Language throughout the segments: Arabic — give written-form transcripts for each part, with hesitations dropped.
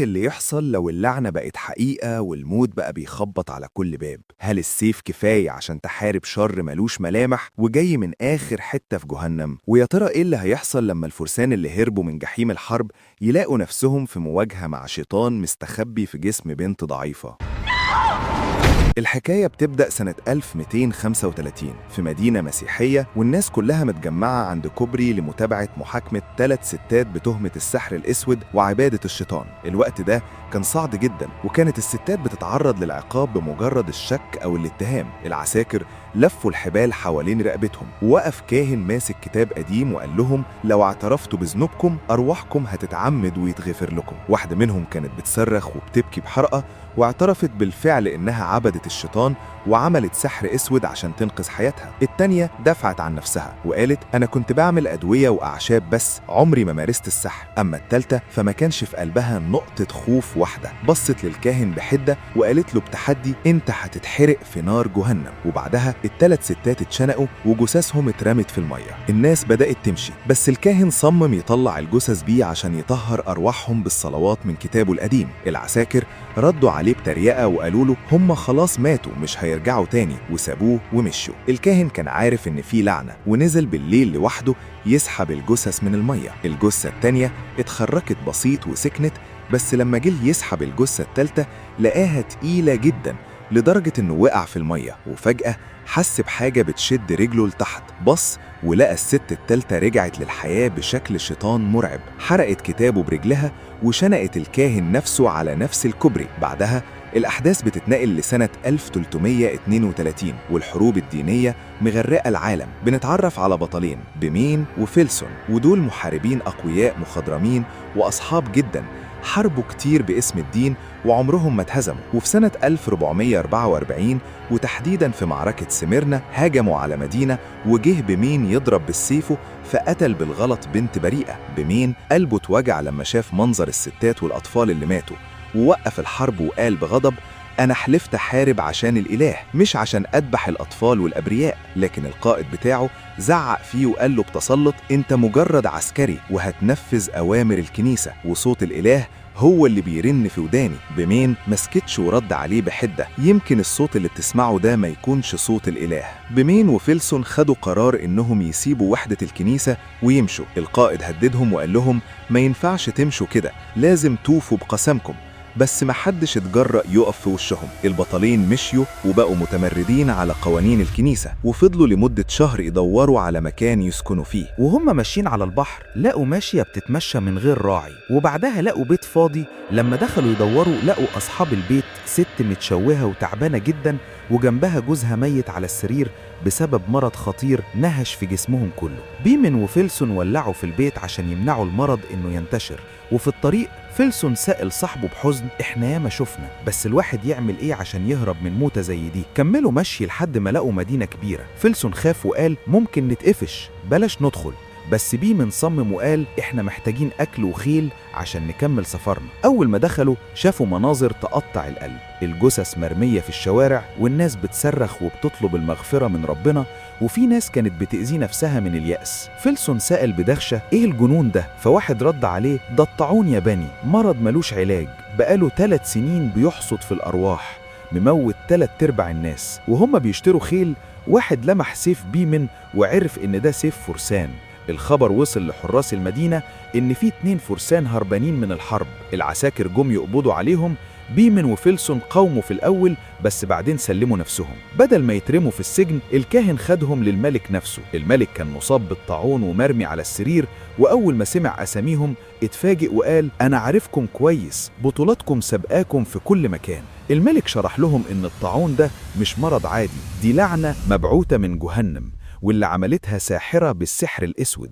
إيه اللي يحصل لو اللعنة بقت حقيقة والموت بقى بيخبط على كل باب؟ هل السيف كفاية عشان تحارب شر ملوش ملامح وجاي من آخر حتة في جهنم؟ ويا ترى إيه اللي هيحصل لما الفرسان اللي هربوا من جحيم الحرب يلاقوا نفسهم في مواجهة مع شيطان مستخبي في جسم بنت ضعيفة؟ الحكاية بتبدأ سنة 1235 في مدينة مسيحية، والناس كلها متجمعة عند كوبري لمتابعة محاكمة 3 ستات بتهمة السحر الأسود وعبادة الشيطان. الوقت ده كان صعب جدا، وكانت الستات بتتعرض للعقاب بمجرد الشك أو الاتهام. العساكر لفوا الحبال حوالين رقبتهم، ووقف كاهن ماسك كتاب قديم وقال لهم لو اعترفتوا بذنوبكم أرواحكم هتتعمد ويتغفر لكم. واحدة منهم كانت بتصرخ وبتبكي بحرقة، واعترفت بالفعل إنها عبدت الشيطان وعملت سحر أسود عشان تنقذ حياتها. التانية دفعت عن نفسها وقالت أنا كنت بعمل أدوية وأعشاب بس، عمري ما مارست السحر. أما التالتة فما كانش في قلبها نقطة خوف واحدة. بصت للكاهن بحدة وقالت له بتحدي أنت هتتحرق في نار جهنم. وبعدها ال3 ستات اتشنقوا وجثثهم اترمت في المية. الناس بدأت تمشي، بس الكاهن صمم يطلع الجثث بيه عشان يطهر أرواحهم بالصلوات من كتابه القديم. العساكر ردوا عليه بتريقة وقالوا له هم خلاص ماتوا مش هيرجعوا تاني، وسابوه ومشوا. الكاهن كان عارف ان في لعنة ونزل بالليل لوحده يسحب الجثث من المية. الجثة التانية اتخرجت بسيط وسكنت، بس لما جه يسحب الجثة التالتة لقاها تقيلة جدا لدرجة انه وقع في المية، وفجأة حس بحاجة بتشد رجله لتحت. بص ولقى الست التالتة رجعت للحياة بشكل شيطان مرعب. حرقت كتابه برجلها وشنقت الكاهن نفسه على نفس الكوبري. بعدها الأحداث بتتنقل لسنة 1332 والحروب الدينية مغرقة العالم. بنتعرف على بطلين بيمين وفيلسون، ودول محاربين أقوياء مخضرمين وأصحاب جدا، حاربوا كتير باسم الدين وعمرهم ما اتهزموا. وفي سنة 1444 وتحديداً في معركة سميرنا هاجموا على مدينة، وجه بيمين يضرب بالسيفه فقتل بالغلط بنت بريئة. بيمين قلبه اتوجع لما شاف منظر الستات والأطفال اللي ماتوا، ووقف الحرب وقال بغضب أنا حلفت أحارب عشان الإله مش عشان أذبح الأطفال والأبرياء. لكن القائد بتاعه زعق فيه وقال له بتسلط أنت مجرد عسكري وهتنفذ أوامر الكنيسة، وصوت الإله هو اللي بيرن في وداني. بيمين مسكتش ورد عليه بحدة يمكن الصوت اللي بتسمعه ده ما يكونش صوت الإله. بيمين وفيلسون خدوا قرار إنهم يسيبوا وحدة الكنيسة ويمشوا. القائد هددهم وقال لهم ما ينفعش تمشوا كده، لازم توفوا بقسمكم. بس محدش اتجرأ يقف في وشهم. البطلين مشيوا وبقوا متمردين على قوانين الكنيسة، وفضلوا لمدة شهر يدوروا على مكان يسكنوا فيه. وهم ماشيين على البحر لقوا ماشية بتتمشى من غير راعي، وبعدها لقوا بيت فاضي. لما دخلوا يدوروا لقوا أصحاب البيت ست متشوهة وتعبانة جدا، وجنبها جوزها ميت على السرير بسبب مرض خطير نهش في جسمهم كله. بيمن وفيلسون ولعوا في البيت عشان يمنعوا المرض إنه ينتشر. وفي الطريق فيلسون سأل صاحبه بحزن احنا ياما شفنا، بس الواحد يعمل ايه عشان يهرب من موتة زي دي؟ كملوا مشي لحد ما لقوا مدينة كبيرة. فيلسون خاف وقال ممكن نتقفش بلاش ندخل، بس بيمن صمم وقال احنا محتاجين أكل وخيل عشان نكمل سفرنا. أول ما دخلوا شافوا مناظر تقطع القلب، الجثث مرمية في الشوارع والناس بتصرخ وبتطلب المغفرة من ربنا، وفي ناس كانت بتأذي نفسها من اليأس. فيلسون سأل بدخشة ايه الجنون ده؟ فواحد رد عليه ده الطاعون يا بني، مرض ملوش علاج بقاله 3 سنين بيحصد في الأرواح، مموت 3/4 الناس. وهم بيشتروا خيل واحد لمح سيف بيمن وعرف ان ده سيف فرسان. الخبر وصل لحراس المدينة إن في 2 فرسان هربانين من الحرب. العساكر جم يقبضوا عليهم. بيمن وفيلسون قاوموا في الأول بس بعدين سلموا نفسهم. بدل ما يترموا في السجن الكاهن خدهم للملك نفسه. الملك كان مصاب بالطاعون ومرمي على السرير، وأول ما سمع أساميهم اتفاجئ وقال أنا عارفكم كويس، بطولاتكم سبقاكم في كل مكان. الملك شرح لهم إن الطاعون ده مش مرض عادي، دي لعنة مبعوثة من جهنم واللي عملتها ساحرة بالسحر الأسود،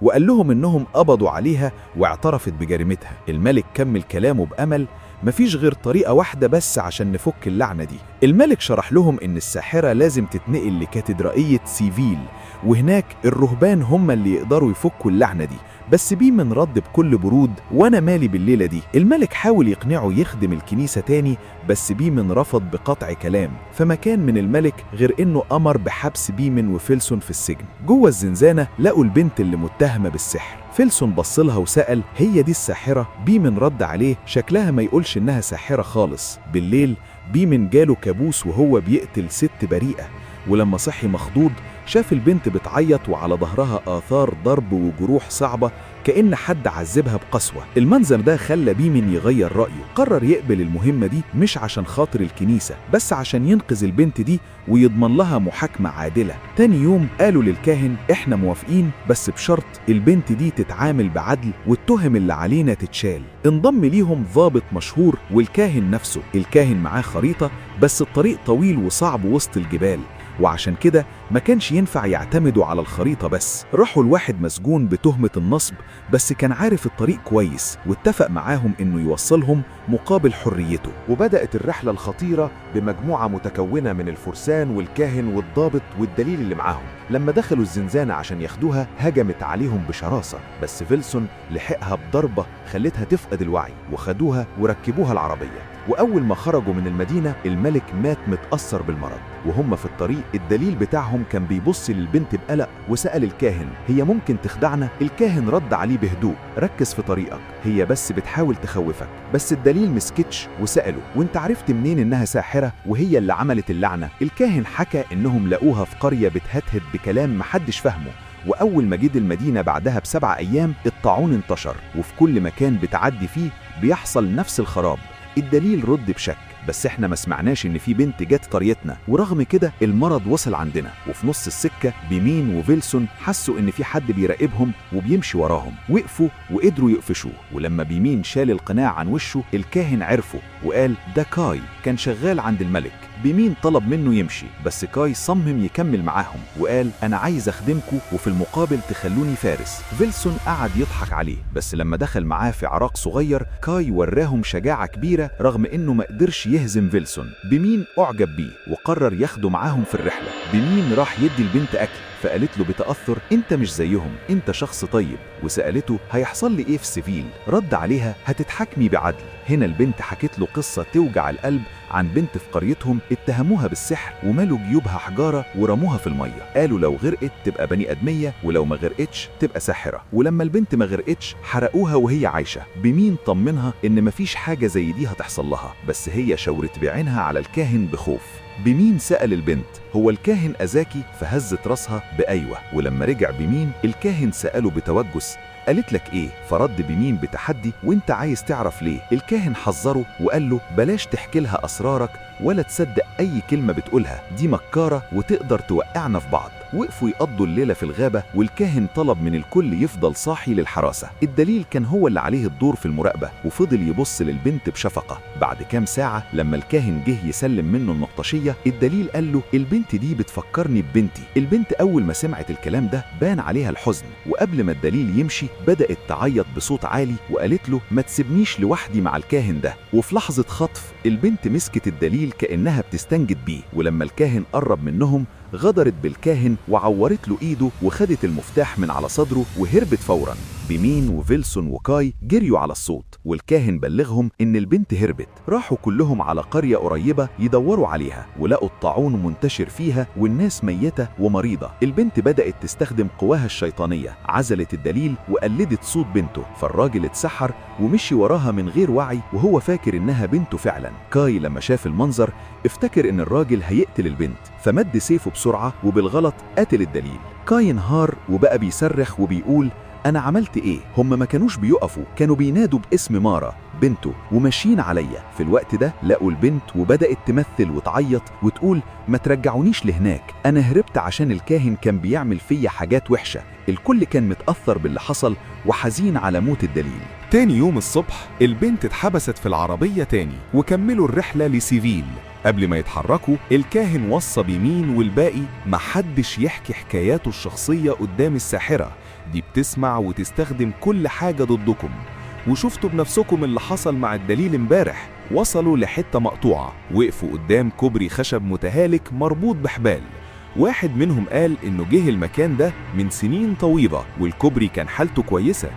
وقال لهم إنهم قبضوا عليها واعترفت بجريمتها. الملك كمل كلامه بأمل مفيش غير طريقة واحدة بس عشان نفك اللعنة دي. الملك شرح لهم إن الساحرة لازم تتنقل لكاتدرائية سيفيل، وهناك الرهبان هم اللي يقدروا يفكوا اللعنة دي. بس بيمن رد بكل برود وانا مالي بالليلة دي. الملك حاول يقنعه يخدم الكنيسة تاني، بس بيمن رفض بقطع كلام، فما كان من الملك غير انه امر بحبس بيمن وفيلسون في السجن. جوه الزنزانة لقوا البنت اللي متهمة بالسحر، فيلسون بصلها وسأل: هي دي الساحرة؟ بيمن رد عليه: شكلها ما يقولش إنها ساحرة خالص. بالليل بيمن جاله كابوس وهو بيقتل ست بريئة، ولما صحي مخضوض شاف البنت بتعيط وعلى ظهرها آثار ضرب وجروح صعبة كأن حد عذبها بقسوة. المنظر ده خلى بيمن يغير رأيه، قرر يقبل المهمة دي مش عشان خاطر الكنيسة بس عشان ينقذ البنت دي ويضمن لها محاكمة عادلة. تاني يوم قالوا للكاهن: احنا موافقين بس بشرط البنت دي تتعامل بعدل والتهم اللي علينا تتشال. انضم ليهم ضابط مشهور والكاهن نفسه. الكاهن معاه خريطة بس الطريق طويل وصعب وسط الجبال، وعشان كده ما كانش ينفع يعتمدوا على الخريطة بس. راحوا لواحد مسجون بتهمة النصب بس كان عارف الطريق كويس واتفق معاهم انه يوصلهم مقابل حريته. وبدأت الرحلة الخطيرة بمجموعة متكونة من الفرسان والكاهن والضابط والدليل اللي معاهم. لما دخلوا الزنزانة عشان ياخدوها هجمت عليهم بشراسة، بس فيلسون لحقها بضربة خلتها تفقد الوعي، وخدوها وركبوها العربية. وأول ما خرجوا من المدينة الملك مات متأثر بالمرض، وهم في الطريق الدليل بتاعهم كان بيبص للبنت بقلق وسأل الكاهن: هي ممكن تخدعنا؟ الكاهن رد عليه بهدوء: ركز في طريقك، هي بس بتحاول تخوفك. بس الدليل مسكتش وسأله: وانت عرفت منين انها ساحرة وهي اللي عملت اللعنة؟ الكاهن حكى انهم لقوها في قرية بتهدهد بكلام محدش فهمه، وأول ما جه المدينة بعدها ب7 أيام الطاعون انتشر، وفي كل مكان بتعدي فيه بيحصل نفس الخراب. الدليل رد بشك: بس احنا ما سمعناش ان في بنت جت قريتنا، ورغم كده المرض وصل عندنا. وفي نص السكة بيمين وفيلسون حسوا ان في حد بيراقبهم وبيمشي وراهم، وقفوا وقدروا يقفشوه. ولما بيمين شال القناع عن وشه الكاهن عرفه وقال: ده كاي، كان شغال عند الملك. بيمين طلب منه يمشي بس كاي صمم يكمل معاهم وقال: أنا عايز أخدمكم وفي المقابل تخلوني فارس. فيلسون قعد يضحك عليه، بس لما دخل معاه في عراق صغير كاي وراهم شجاعة كبيرة رغم إنه ما قدرش يهزم فيلسون. بيمين أعجب بيه وقرر ياخده معاهم في الرحلة. بيمين راح يدي البنت أكل فقالت له بتأثر: انت مش زيهم، انت شخص طيب. وسألته: هيحصل لي ايه في سيفيل؟ رد عليها: هتتحكمي بعدل. هنا البنت حكت له قصة توجع القلب عن بنت في قريتهم اتهموها بالسحر ومالوا جيوبها حجارة ورموها في المية. قالوا لو غرقت تبقى بني أدمية ولو ما غرقتش تبقى ساحرة، ولما البنت ما غرقتش حرقوها وهي عايشة. بمين طمنها إن مفيش حاجة زي دي هتحصل لها، بس هي شاورت بعينها على الكاهن بخوف. بمين سأل البنت: هو الكاهن أذاكي؟ فهزت راسها بأيوة. ولما رجع بمين الكاهن سأله بتوجس: قالت لك ايه؟ فرد بمين بتحدي: وانت عايز تعرف ليه؟ الكاهن حذره وقال له: بلاش تحكي لها اسرارك ولا تصدق اي كلمة بتقولها، دي مكارة وتقدر توقعنا في بعض. وقفوا يقضوا الليلة في الغابة والكاهن طلب من الكل يفضل صاحي للحراسة. الدليل كان هو اللي عليه الدور في المراقبة وفضل يبص للبنت بشفقة. بعد كام ساعة لما الكاهن جه يسلم منه النقطشية الدليل قال له: البنت دي بتفكرني ببنتي. البنت أول ما سمعت الكلام ده بان عليها الحزن، وقبل ما الدليل يمشي بدأت تعيط بصوت عالي وقالت له: ما تسيبنيش لوحدي مع الكاهن ده. وفي لحظة خطف البنت مسكت الدليل كأنها بتستنجد بيه، ولما الكاهن قرب منهم غدرت بالكاهن وعورت له ايده وخدت المفتاح من على صدره وهربت فورا. بمين وفيلسون وكاي جريوا على الصوت والكاهن بلغهم ان البنت هربت. راحوا كلهم على قرية قريبة يدوروا عليها ولقوا الطاعون منتشر فيها والناس ميتة ومريضة. البنت بدأت تستخدم قواها الشيطانية، عزلت الدليل وقلدت صوت بنته، فالراجل اتسحر ومشي وراها من غير وعي وهو فاكر انها بنته فعلا. كاي لما شاف المنظر افتكر ان الراجل هيقتل البنت فمد سيفه بسرعة وبالغلط قتل الدليل. كاي انهار وبقى بيصرخ وبيقول: أنا عملت إيه؟ هم ما كانوش بيقفوا، كانوا بينادوا باسم مارا بنته وماشيين عليا. في الوقت ده لقوا البنت وبدأت تمثل وتعيط وتقول: ما ترجعونيش لهناك، أنا هربت عشان الكاهن كان بيعمل فيا حاجات وحشة. الكل كان متأثر باللي حصل وحزين على موت الدليل. تاني يوم الصبح البنت اتحبست في العربية تاني وكملوا الرحلة لسيفيل. قبل ما يتحركوا الكاهن وصى بمين والباقي محدش يحكي حكاياته الشخصية قدام الساحرة، دي بتسمع وتستخدم كل حاجة ضدكم. وشفتوا بنفسكم اللي حصل مع الدليل امبارح. وصلوا لحتة مقطوعة، وقفوا قدام كوبري خشب متهالك مربوط بحبال. واحد منهم قال إنه جه المكان ده من سنين طويلة والكوبري كان حالته كويسة،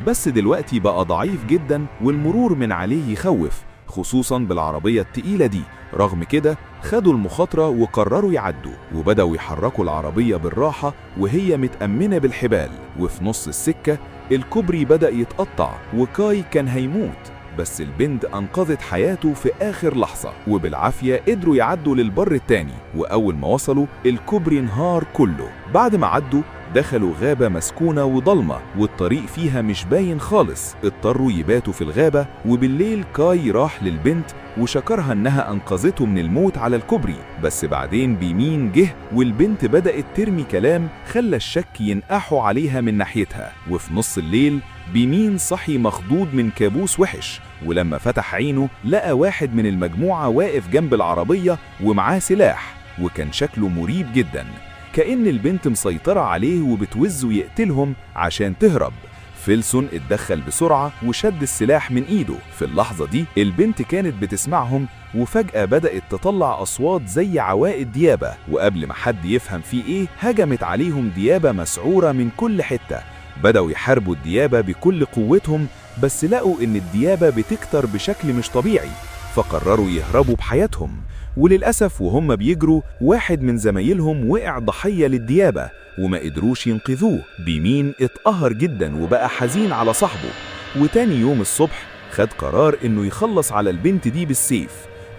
بس دلوقتي بقى ضعيف جدا والمرور من عليه يخوف، خصوصا بالعربية التقيلة دي. رغم كده خدوا المخاطرة وقرروا يعدوا، وبدأوا يحركوا العربية بالراحة وهي متأمنة بالحبال. وفي نص السكة الكوبري بدأ يتقطع وكاي كان هيموت، بس البنت أنقذت حياته في آخر لحظة، وبالعافية قدروا يعدوا للبر التاني. وأول ما وصلوا الكوبري انهار كله. بعد ما عدوا دخلوا غابة مسكونة وضلمة والطريق فيها مش باين خالص. اضطروا يباتوا في الغابة، وبالليل كاي راح للبنت وشكرها انها انقذته من الموت على الكوبري. بس بعدين بيمين جه والبنت بدأت ترمي كلام خلى الشك ينقحوا عليها من ناحيتها. وفي نص الليل بيمين صحي مخضوض من كابوس وحش، ولما فتح عينه لقى واحد من المجموعة واقف جنب العربية ومعاه سلاح، وكان شكله مريب جدا، كأن البنت مسيطرة عليه وبتوزه يقتلهم عشان تهرب. فيلسون اتدخل بسرعة وشد السلاح من ايده. في اللحظة دي البنت كانت بتسمعهم، وفجأة بدأت تطلع أصوات زي عوائد ديابة، وقبل ما حد يفهم فيه ايه هجمت عليهم ديابة مسعورة من كل حتة. بدأوا يحاربوا الديابة بكل قوتهم، بس لقوا ان الديابة بتكتر بشكل مش طبيعي، فقرروا يهربوا بحياتهم. وللأسف وهم بيجروا واحد من زمايلهم وقع ضحية للديابة وما قدروش ينقذوه. بيمين اتقهر جدا وبقى حزين على صاحبه، وتاني يوم الصبح خد قرار انه يخلص على البنت دي بالسيف.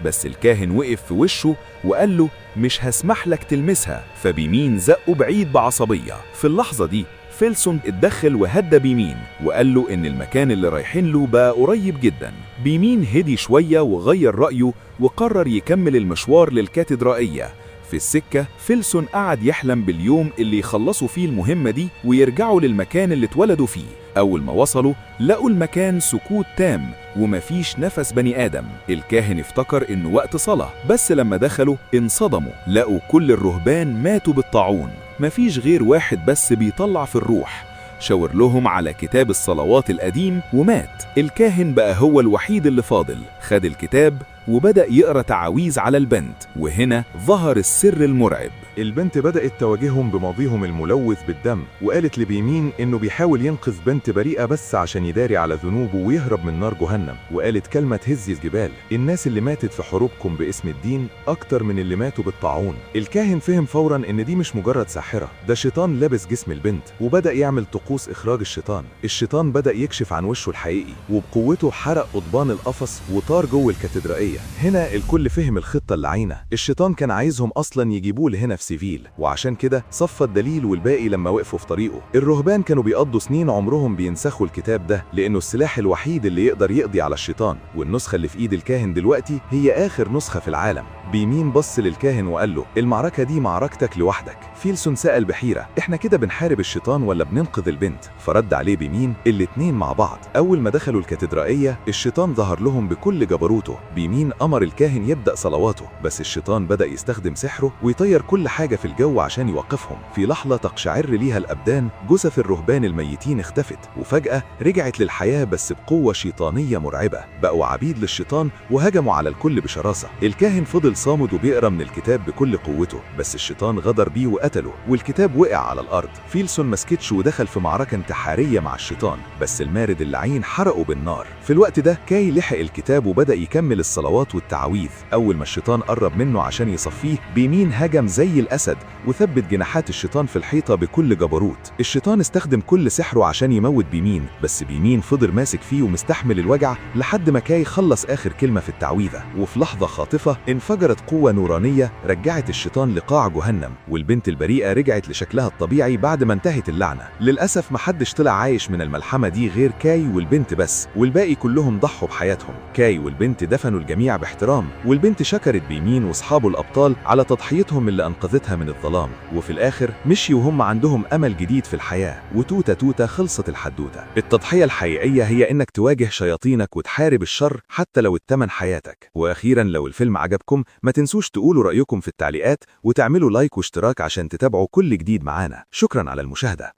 بس الكاهن وقف في وشه وقال له مش هسمح لك تلمسها، فبيمين زقه بعيد بعصبية. في اللحظة دي فيلسون اتدخل وهدى بيمين وقال له ان المكان اللي رايحين له بقى قريب جدا. بيمين هدي شوية وغير رأيه وقرر يكمل المشوار للكاتدرائية. في السكة فيلسون قعد يحلم باليوم اللي يخلصوا فيه المهمة دي ويرجعوا للمكان اللي اتولدوا فيه. أول ما وصلوا لقوا المكان سكوت تام ومفيش نفس بني آدم. الكاهن افتكر إنه وقت صلاة، بس لما دخلوا انصدموا، لقوا كل الرهبان ماتوا بالطاعون، مفيش غير واحد بس بيطلع في الروح. شاور لهم على كتاب الصلوات القديم ومات. الكاهن بقى هو الوحيد اللي فاضل، خد الكتاب وبدأ يقرأ تعاويذ على البنت، وهنا ظهر السر المرعب. البنت بدأت تواجههم بماضيهم الملوث بالدم، وقالت لبيمين إنه بيحاول ينقذ بنت بريئة بس عشان يداري على ذنوبه ويهرب من نار جهنم. وقالت كلمة تهز الجبال: الناس اللي ماتت في حروبكم باسم الدين أكتر من اللي ماتوا بالطاعون. الكاهن فهم فورا إن دي مش مجرد ساحرة، ده شيطان لابس جسم البنت، وبدأ يعمل طقوس إخراج الشيطان. الشيطان بدأ يكشف عن وشه الحقيقي، وبقوته حرق قضبان القفص وطار جوه الكاتدرائية. هنا الكل فهم الخطة اللعينة. الشيطان كان عايزهم أصلا يجيبوه لهنا في سيفيل، وعشان كده صفى الدليل والباقي لما وقفوا في طريقه. الرهبان كانوا بيقضوا سنين عمرهم بينسخوا الكتاب ده لأنه السلاح الوحيد اللي يقدر يقضي على الشيطان، والنسخة اللي في إيد الكاهن دلوقتي هي آخر نسخة في العالم. بيمين بص للكاهن وقال له: المعركة دي معركتك لوحدك. فيلسون سأل بحيرة: احنا كده بنحارب الشيطان ولا بننقذ البنت؟ فرد عليه بيمين: الاتنين مع بعض. أول ما دخلوا الكاتدرائية الشيطان ظهر لهم بكل جبروته. بيمين أمر الكاهن يبدأ صلواته، بس الشيطان بدأ يستخدم سحره ويطير كل حاجة في الجو عشان يوقفهم. في لحظة تقشعر ليها الأبدان، جثث الرهبان الميتين اختفت وفجأة رجعت للحياة بس بقوة شيطانية مرعبة. بقوا عبيد للشيطان وهجموا على الكل بشراسة. الكاهن فضل صامد وبيقرأ من الكتاب بكل قوته، بس الشيطان غدر بيه وقتله والكتاب وقع على الأرض. فيلسون مسكتش ودخل في معركة انتحارية مع الشيطان، بس المارد اللعين حرقه بالنار. في الوقت ده كاي لحق الكتاب وبدأ يكمل الصلوات والتعويذ. أول ما الشيطان قرب منه عشان يصفيه بيمين هجم زي الأسد وثبت جناحات الشيطان في الحيطة بكل جبروت. الشيطان استخدم كل سحره عشان يموت بيمين، بس بيمين فضل ماسك فيه ومستحمل الوجع لحد ما كاي خلص آخر كلمة في التعويذة. وفي لحظة خاطفة انفجرت قوة نورانية رجعت الشيطان لقاع جهنم، والبنت البريئة رجعت لشكلها الطبيعي بعد ما انتهت اللعنة. للأسف محدش طلع عايش من الملحمة دي غير كاي والبنت بس، والباقي كلهم ضحوا بحياتهم. كاي والبنت دفنوا الجميع باحترام، والبنت شكرت بيمين واصحابه الأبطال على تضحيتهم اللي أنقذتها من الظلام. وفي الآخر مشي وهم عندهم أمل جديد في الحياة، وتوتة توتة خلصت الحدوتة. التضحية الحقيقية هي إنك تواجه شياطينك وتحارب الشر حتى لو التمن حياتك. وأخيرا لو الفيلم عجبكم ما تنسوش تقولوا رأيكم في التعليقات وتعملوا لايك واشتراك عشان تتابعوا كل جديد معانا. شكرا على المشاهدة.